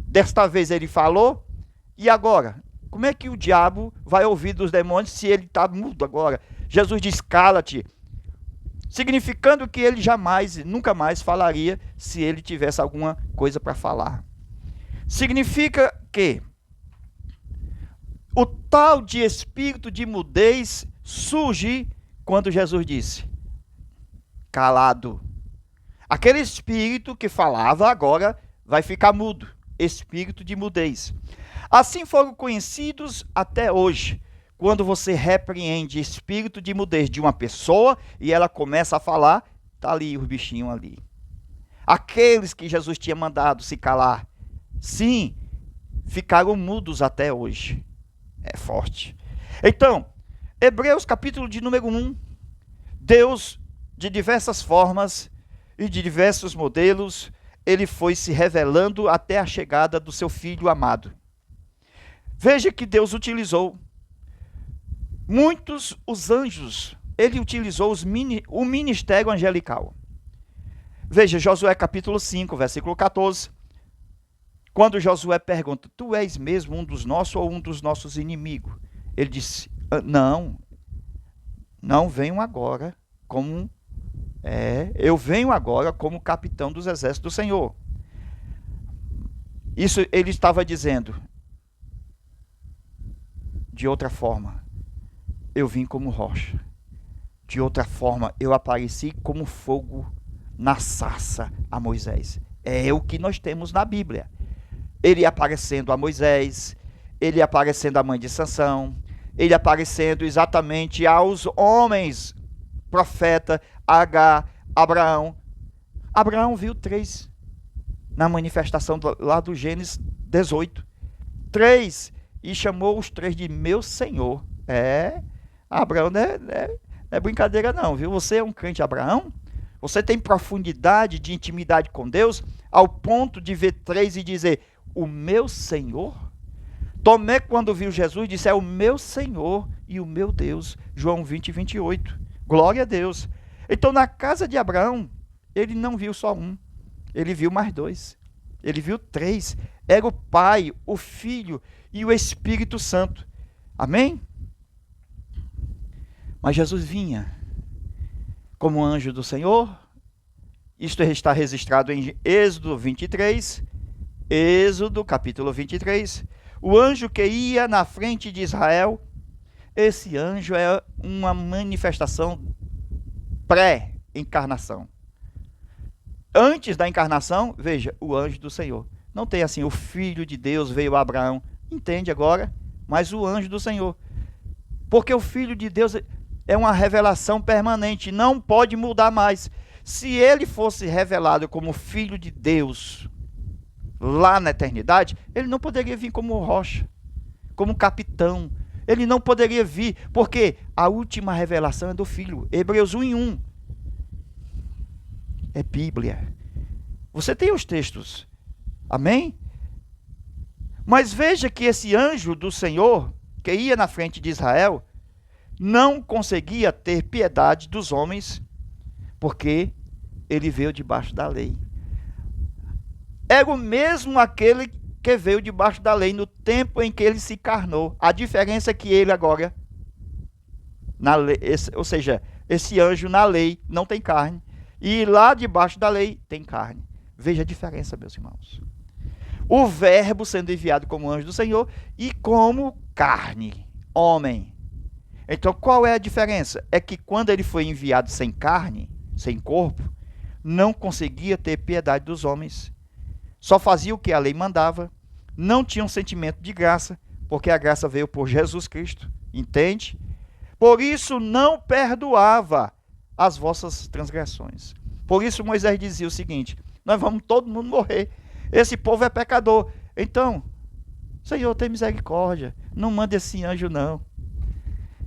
S1: Desta vez ele falou, e agora? Como é que o diabo vai ouvir dos demônios se ele está mudo agora? Jesus diz, cala-te, significando que ele jamais, nunca mais falaria se ele tivesse alguma coisa para falar. Significa que o tal de espírito de mudez surge quando Jesus disse, calado. Aquele espírito que falava agora vai ficar mudo, espírito de mudez. Assim foram conhecidos até hoje. Quando você repreende espírito de mudez de uma pessoa e ela começa a falar, está ali os bichinhos ali. Aqueles que Jesus tinha mandado se calar, sim, ficaram mudos até hoje. É forte. Então, Hebreus capítulo de número 1, Deus, de diversas formas e de diversos modelos, ele foi se revelando até a chegada do seu Filho amado. Veja que Deus utilizou muitos os anjos, ele utilizou o ministério angelical. Veja, Josué capítulo 5, versículo 14. Quando Josué pergunta, tu és mesmo um dos nossos ou um dos nossos inimigos? Ele disse, não venho agora como... eu venho agora como capitão dos exércitos do Senhor. Isso ele estava dizendo, de outra forma, eu vim como rocha. De outra forma, eu apareci como fogo na sarça a Moisés. É o que nós temos na Bíblia. Ele aparecendo a Moisés, ele aparecendo à mãe de Sansão, ele aparecendo exatamente aos homens, profeta, Agar, Abraão. Abraão viu 3 na manifestação lá do Gênesis 18. 3, e chamou os 3 de meu Senhor. Abraão não é brincadeira não, viu? Você é um crente Abraão? Você tem profundidade de intimidade com Deus ao ponto de ver 3 e dizer, o meu Senhor? Tomé, quando viu Jesus, disse, é o meu Senhor e o meu Deus. João 20, 28. Glória a Deus. Então, na casa de Abraão, ele não viu só um, ele viu mais 2. Ele viu 3. Era o Pai, o Filho e o Espírito Santo. Amém? Mas Jesus vinha como anjo do Senhor. Isto está registrado em Êxodo 23. Êxodo, capítulo 23. O anjo que ia na frente de Israel. Esse anjo é uma manifestação pré-encarnação. Antes da encarnação, veja, o anjo do Senhor. Não tem assim, o Filho de Deus veio a Abraão. Entende agora? Mas o anjo do Senhor. Porque o Filho de Deus é uma revelação permanente, não pode mudar mais. Se ele fosse revelado como Filho de Deus lá na eternidade, ele não poderia vir como rocha, como capitão. Ele não poderia vir, porque a última revelação é do Filho. Hebreus 1:1. É Bíblia. Você tem os textos. Amém? Mas veja que esse anjo do Senhor, que ia na frente de Israel, não conseguia ter piedade dos homens, porque ele veio debaixo da lei. Era o mesmo aquele que veio debaixo da lei no tempo em que ele se encarnou. A diferença é que ele agora, na lei, ou seja, esse anjo na lei não tem carne, e lá debaixo da lei tem carne. Veja a diferença, meus irmãos. O verbo sendo enviado como anjo do Senhor e como carne, homem. Então, qual é a diferença? É que quando ele foi enviado sem carne, sem corpo, não conseguia ter piedade dos homens. Só fazia o que a lei mandava, não tinha um sentimento de graça, porque a graça veio por Jesus Cristo, entende? Por isso não perdoava as vossas transgressões. Por isso Moisés dizia o seguinte: nós vamos todo mundo morrer, esse povo é pecador. Então, Senhor, tem misericórdia, não manda esse anjo não.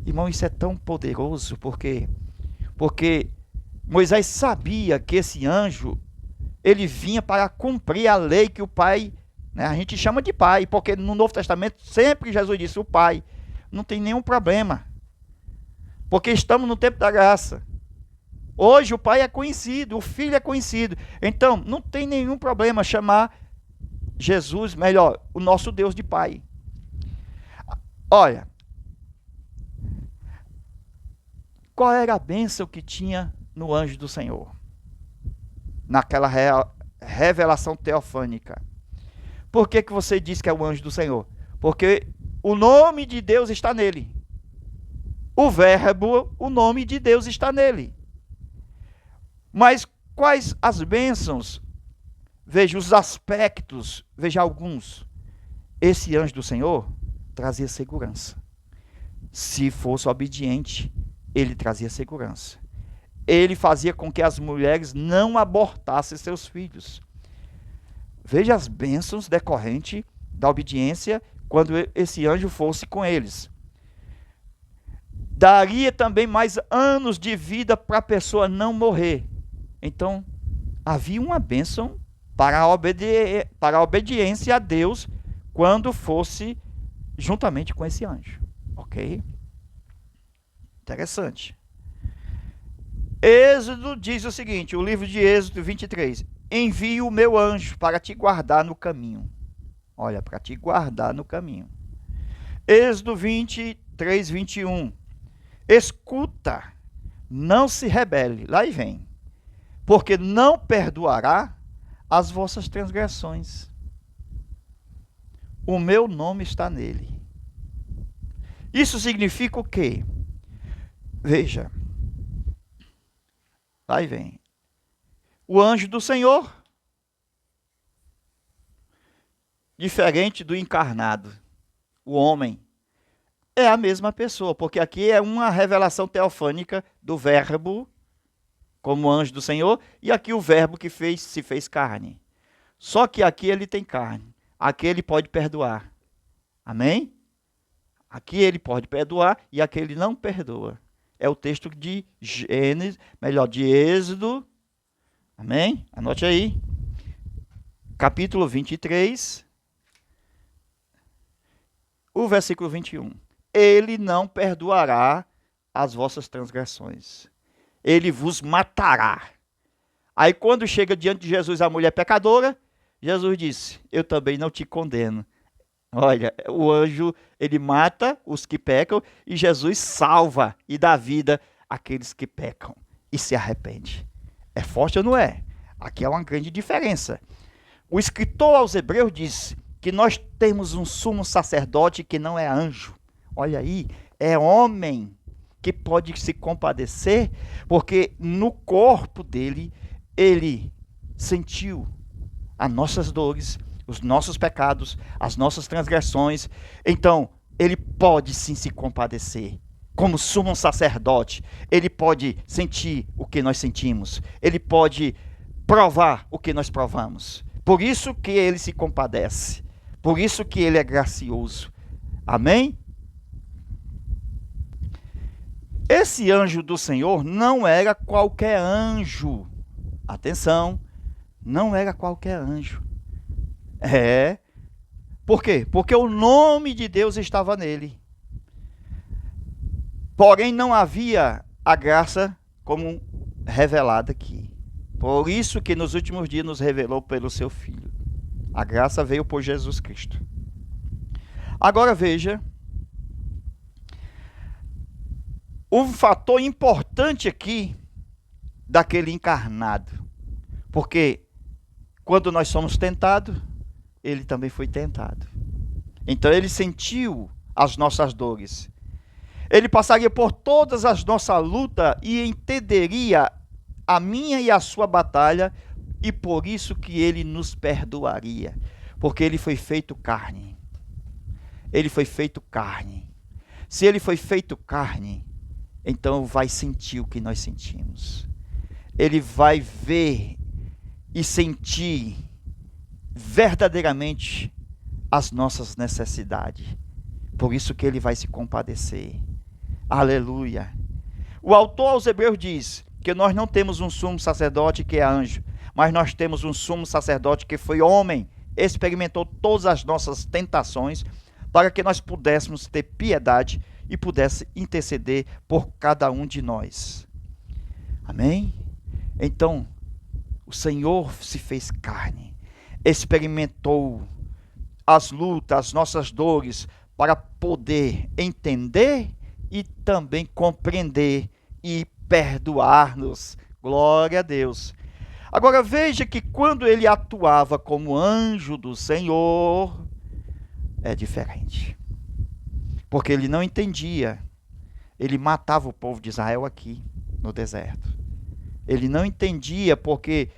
S1: Irmão, isso é tão poderoso, porque Moisés sabia que esse anjo, ele vinha para cumprir a lei que o Pai, né, a gente chama de Pai, porque no Novo Testamento sempre Jesus disse o Pai. Não tem nenhum problema, porque estamos no tempo da graça. Hoje o Pai é conhecido, o Filho é conhecido. Então, não tem nenhum problema chamar Jesus, melhor, o nosso Deus de Pai. Olha, qual era a bênção que tinha no anjo do Senhor? Naquela revelação teofânica. Por que você diz que é o anjo do Senhor? Porque o nome de Deus está nele. O verbo, o nome de Deus está nele. Mas quais as bênçãos? Veja os aspectos, veja alguns. Esse anjo do Senhor trazia segurança. Se fosse obediente, ele trazia segurança. Ele fazia com que as mulheres não abortassem seus filhos. Veja as bênçãos decorrentes da obediência quando esse anjo fosse com eles. Daria também mais anos de vida para a pessoa não morrer. Então, havia uma bênção para a obediência a Deus quando fosse juntamente com esse anjo. Ok? Interessante. Êxodo diz o seguinte, o livro de Êxodo 23. Envio o meu anjo para te guardar no caminho. Olha, para te guardar no caminho. Êxodo 23, 21. Escuta, não se rebele. Lá e vem. Porque não perdoará as vossas transgressões. O meu nome está nele. Isso significa o quê? Veja. Aí vem. O anjo do Senhor, diferente do encarnado, o homem, é a mesma pessoa, porque aqui é uma revelação teofânica do verbo, como anjo do Senhor, e aqui o verbo que se fez carne. Só que aqui ele tem carne, aqui ele pode perdoar. Amém? Aqui ele pode perdoar e aqui ele não perdoa. É o texto de Gênesis, melhor, de Êxodo. Amém? Anote aí. Capítulo 23, o versículo 21. Ele não perdoará as vossas transgressões. Ele vos matará. Aí quando chega diante de Jesus a mulher pecadora, Jesus disse, eu também não te condeno. Olha, o anjo, ele mata os que pecam e Jesus salva e dá vida àqueles que pecam e se arrependem. É forte ou não é? Aqui é uma grande diferença. O escritor aos Hebreus diz que nós temos um sumo sacerdote que não é anjo. Olha aí, é homem que pode se compadecer, porque no corpo dele, ele sentiu as nossas dores, os nossos pecados, as nossas transgressões. Então, ele pode sim se compadecer. Como sumo sacerdote, ele pode sentir o que nós sentimos. Ele pode provar o que nós provamos. Por isso que ele se compadece. Por isso que ele é gracioso. Amém? Esse anjo do Senhor não era qualquer anjo. Atenção, não era qualquer anjo. Por quê? Porque o nome de Deus estava nele. Porém, não havia a graça como revelada aqui. Por isso que nos últimos dias nos revelou pelo seu Filho. A graça veio por Jesus Cristo. Agora veja, um fator importante aqui daquele encarnado. Porque quando nós somos tentados, ele também foi tentado. Então ele sentiu as nossas dores. Ele passaria por todas as nossas lutas e entenderia a minha e a sua batalha, e por isso que ele nos perdoaria. Porque ele foi feito carne. Ele foi feito carne. Se ele foi feito carne, então vai sentir o que nós sentimos. Ele vai ver e sentir verdadeiramente as nossas necessidades. Por isso que ele vai se compadecer. Aleluia. O autor aos Hebreus diz que nós não temos um sumo sacerdote que é anjo, mas nós temos um sumo sacerdote que foi homem, experimentou todas as nossas tentações, para que nós pudéssemos ter piedade e pudesse interceder por cada um de nós. Amém? Então, o Senhor se fez carne, experimentou as lutas, as nossas dores, para poder entender e também compreender e perdoar-nos. Glória a Deus. Agora veja que quando ele atuava como anjo do Senhor, é diferente. Porque ele não entendia. Ele matava o povo de Israel aqui, no deserto. Ele não entendia porque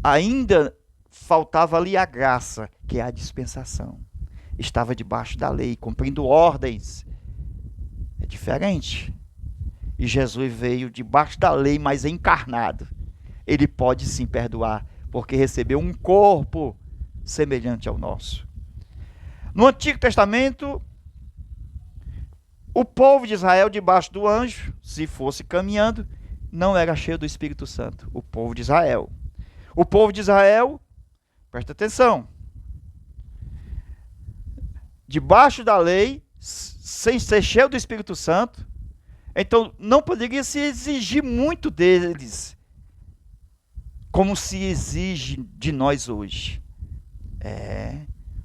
S1: ainda faltava ali a graça, que é a dispensação. Estava debaixo da lei, cumprindo ordens. É diferente. E Jesus veio debaixo da lei, mas encarnado. Ele pode sim perdoar, porque recebeu um corpo semelhante ao nosso. No Antigo Testamento, o povo de Israel, debaixo do anjo, se fosse caminhando, não era cheio do Espírito Santo. O povo de Israel. O povo de Israel, presta atenção, debaixo da lei, sem ser cheio do Espírito Santo, então não poderia se exigir muito deles, como se exige de nós hoje.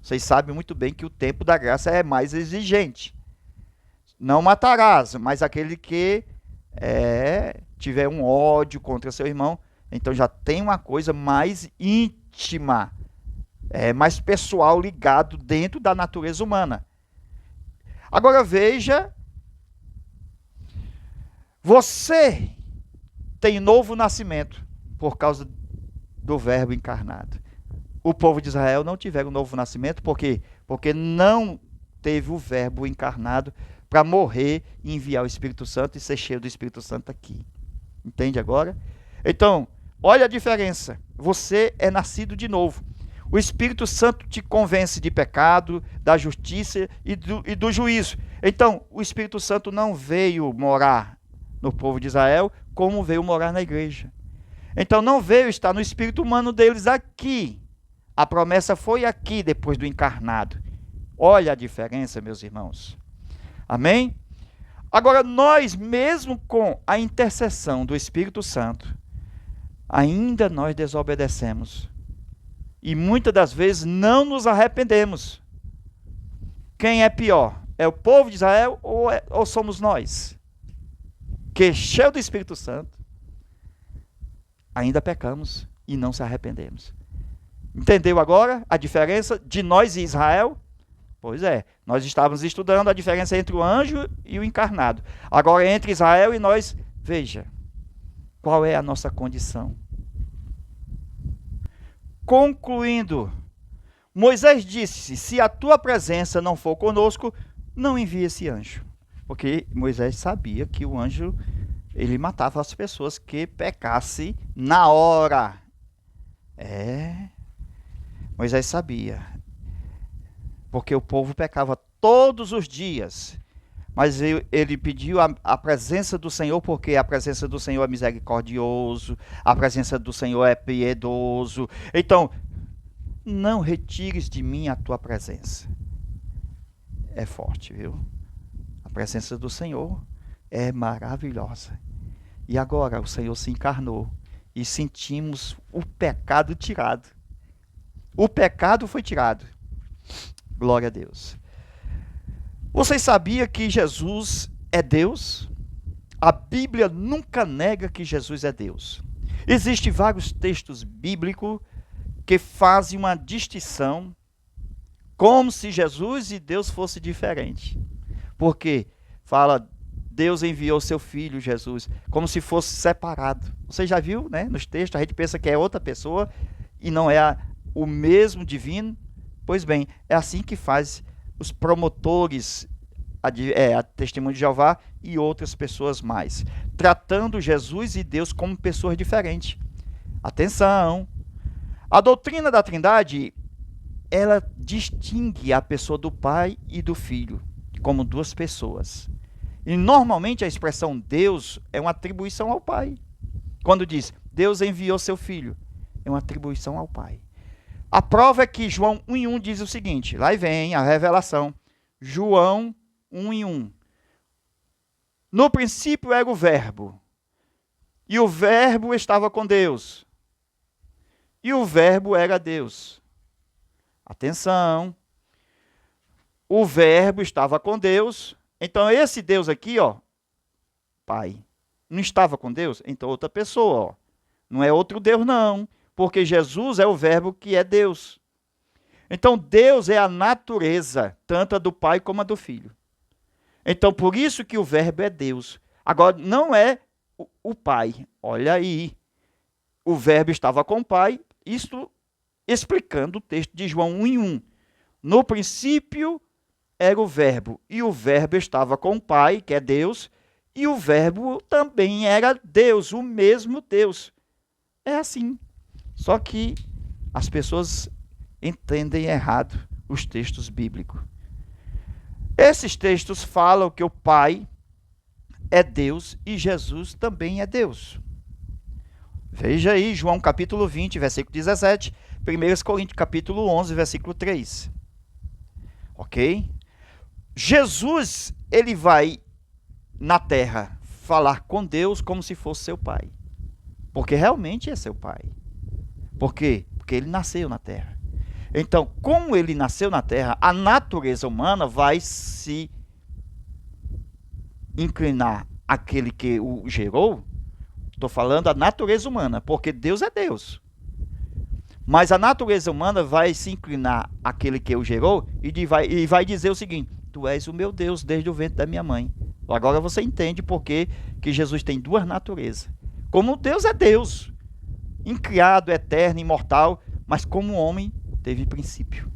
S1: Vocês sabem muito bem que o tempo da graça é mais exigente. Não matarás, mas aquele que tiver um ódio contra seu irmão, então já tem uma coisa mais íntima, mais pessoal, ligado dentro da natureza humana. Agora veja, você tem novo nascimento por causa do Verbo encarnado. O povo de Israel não tiveram um novo nascimento, por quê? Porque não teve o Verbo encarnado para morrer e enviar o Espírito Santo e ser cheio do Espírito Santo aqui. Entende agora? Então, olha a diferença. Você é nascido de novo. O Espírito Santo te convence de pecado, da justiça e do juízo. Então, o Espírito Santo não veio morar no povo de Israel como veio morar na igreja. Então, não veio estar no espírito humano deles aqui. A promessa foi aqui, depois do encarnado. Olha a diferença, meus irmãos. Amém? Agora, nós, mesmo com a intercessão do Espírito Santo, ainda nós desobedecemos. E muitas das vezes não nos arrependemos. Quem é pior? É o povo de Israel ou somos nós? Que cheio do Espírito Santo, ainda pecamos e não se arrependemos. Entendeu agora a diferença de nós e Israel? Pois é, nós estávamos estudando a diferença entre o anjo e o encarnado. Agora, entre Israel e nós, veja, qual é a nossa condição? Concluindo, Moisés disse: se a tua presença não for conosco, não envie esse anjo. Porque Moisés sabia que o anjo, ele matava as pessoas que pecassem na hora. Moisés sabia. Porque o povo pecava todos os dias. Mas ele pediu a presença do Senhor, porque a presença do Senhor é misericordioso, a presença do Senhor é piedoso. Então, não retires de mim a tua presença. É forte, viu? A presença do Senhor é maravilhosa. E agora o Senhor se encarnou e sentimos o pecado tirado. O pecado foi tirado. Glória a Deus. Vocês sabiam que Jesus é Deus? A Bíblia nunca nega que Jesus é Deus. Existem vários textos bíblicos que fazem uma distinção como se Jesus e Deus fossem diferentes. Porque fala, Deus enviou seu Filho, Jesus, como se fosse separado. Você já viu, né? Nos textos, a gente pensa que é outra pessoa e não é o mesmo divino. Pois bem, é assim que faz os promotores, a Testemunho de Jeová e outras pessoas mais, tratando Jesus e Deus como pessoas diferentes. Atenção! A doutrina da Trindade, ela distingue a pessoa do Pai e do Filho como duas pessoas. E normalmente a expressão Deus é uma atribuição ao Pai. Quando diz Deus enviou seu Filho, é uma atribuição ao Pai. A prova é que João 1:1 diz o seguinte, lá vem a revelação, João 1:1. No princípio era o Verbo, e o Verbo estava com Deus, e o Verbo era Deus. Atenção, o Verbo estava com Deus, então esse Deus aqui, ó, Pai, não estava com Deus? Então outra pessoa, ó, não é outro Deus não. Porque Jesus é o Verbo que é Deus. Então, Deus é a natureza, tanto a do Pai como a do Filho. Então, por isso que o Verbo é Deus. Agora, não é o Pai. Olha aí. O Verbo estava com o Pai, isto explicando o texto de João 1:1. No princípio era o Verbo, e o Verbo estava com o Pai, que é Deus, e o Verbo também era Deus, o mesmo Deus. É assim. Só que as pessoas entendem errado os textos bíblicos. Esses textos falam que o Pai é Deus e Jesus também é Deus. Veja aí, João capítulo 20, versículo 17, 1 Coríntios capítulo 11, versículo 3. Ok? Jesus, ele vai na terra falar com Deus como se fosse seu Pai. Porque realmente é seu Pai. Por quê? Porque ele nasceu na terra. Então, como ele nasceu na terra, a natureza humana vai se inclinar àquele que o gerou. Estou falando a natureza humana, porque Deus é Deus. Mas a natureza humana vai se inclinar àquele que o gerou e vai dizer o seguinte: tu és o meu Deus desde o ventre da minha mãe. Agora você entende por que Jesus tem duas naturezas. Como Deus é Deus, incriado, eterno, imortal, mas como homem teve princípio.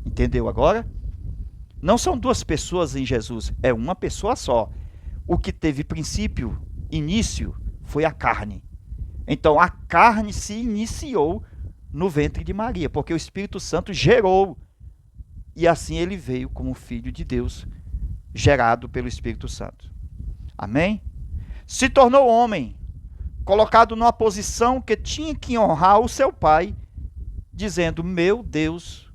S1: Entendeu agora? Não são duas pessoas em Jesus, é uma pessoa só. O que teve princípio, início, foi a carne. Então a carne se iniciou no ventre de Maria, porque o Espírito Santo gerou. E assim ele veio como Filho de Deus, gerado pelo Espírito Santo. Amém? Se tornou homem, colocado numa posição que tinha que honrar o seu Pai, dizendo, meu Deus,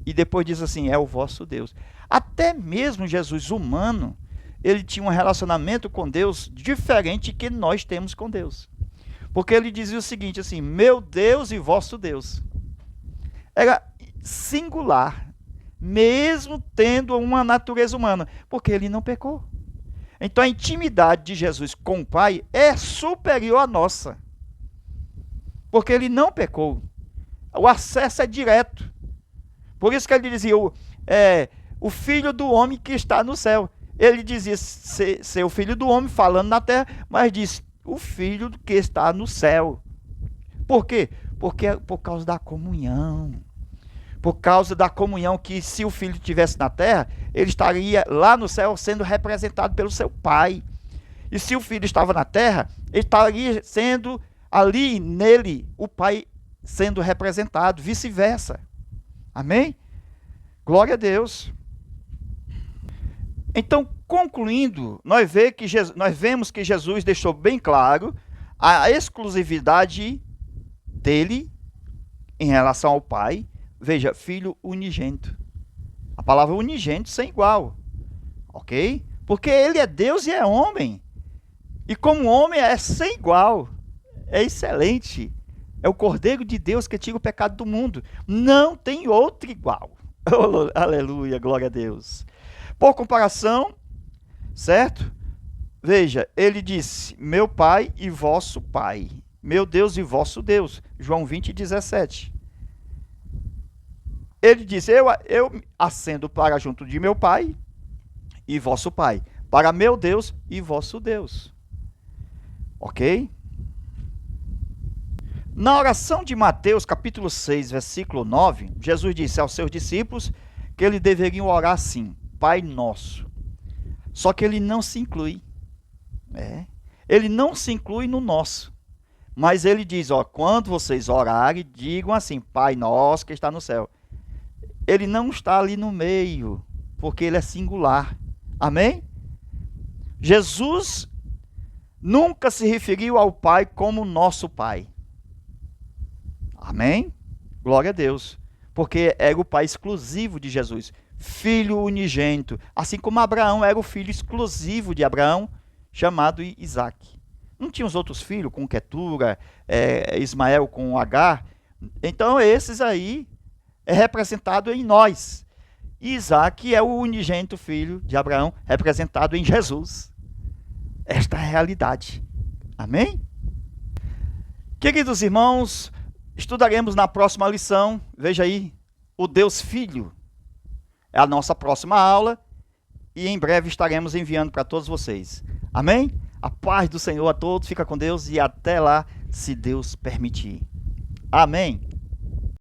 S1: e depois diz assim, é o vosso Deus. Até mesmo Jesus humano, ele tinha um relacionamento com Deus diferente que nós temos com Deus. Porque ele dizia o seguinte, assim, meu Deus e vosso Deus. Era singular, mesmo tendo uma natureza humana, porque ele não pecou. Então a intimidade de Jesus com o Pai é superior à nossa. Porque ele não pecou. O acesso é direto. Por isso que ele dizia, o filho do homem que está no céu. Ele dizia ser o filho do homem falando na terra, mas diz o filho que está no céu. Por quê? Porque por causa da comunhão. Por causa da comunhão que, se o filho estivesse na terra, ele estaria lá no céu sendo representado pelo seu pai. E se o filho estava na terra, ele estaria sendo ali nele, o pai sendo representado, vice-versa. Amém? Glória a Deus. Então, concluindo, nós vemos que Jesus deixou bem claro a exclusividade dele em relação ao pai. Veja, filho unigênito. A palavra unigênito sem igual. Ok? Porque ele é Deus e é homem. E como homem é sem igual. É excelente. É o Cordeiro de Deus que tira o pecado do mundo. Não tem outro igual. Oh, aleluia, glória a Deus. Por comparação, certo? Veja, ele disse, meu pai e vosso pai. Meu Deus e vosso Deus. João 20, 17. Ele disse, eu ascendo para junto de meu pai e vosso pai, para meu Deus e vosso Deus. Ok? Na oração de Mateus, capítulo 6, versículo 9, Jesus disse aos seus discípulos que eles deveriam orar assim, Pai Nosso. Só que ele não se inclui. Ele não se inclui no nosso. Mas ele diz, quando vocês orarem, digam assim, Pai Nosso que está no céu. Ele não está ali no meio, porque ele é singular. Amém? Jesus nunca se referiu ao Pai como nosso Pai. Amém? Glória a Deus. Porque era o Pai exclusivo de Jesus. Filho unigênito. Assim como Abraão era o filho exclusivo de Abraão, chamado Isaac. Não tinha os outros filhos, com Quetura, Ismael com Agar. Então esses aí é representado em nós. Isaac é o unigênito filho de Abraão, representado em Jesus. Esta é a realidade. Amém? Queridos irmãos, estudaremos na próxima lição. Veja aí, o Deus Filho. É a nossa próxima aula. E em breve estaremos enviando para todos vocês. Amém? A paz do Senhor a todos. Fica com Deus e até lá, se Deus permitir. Amém.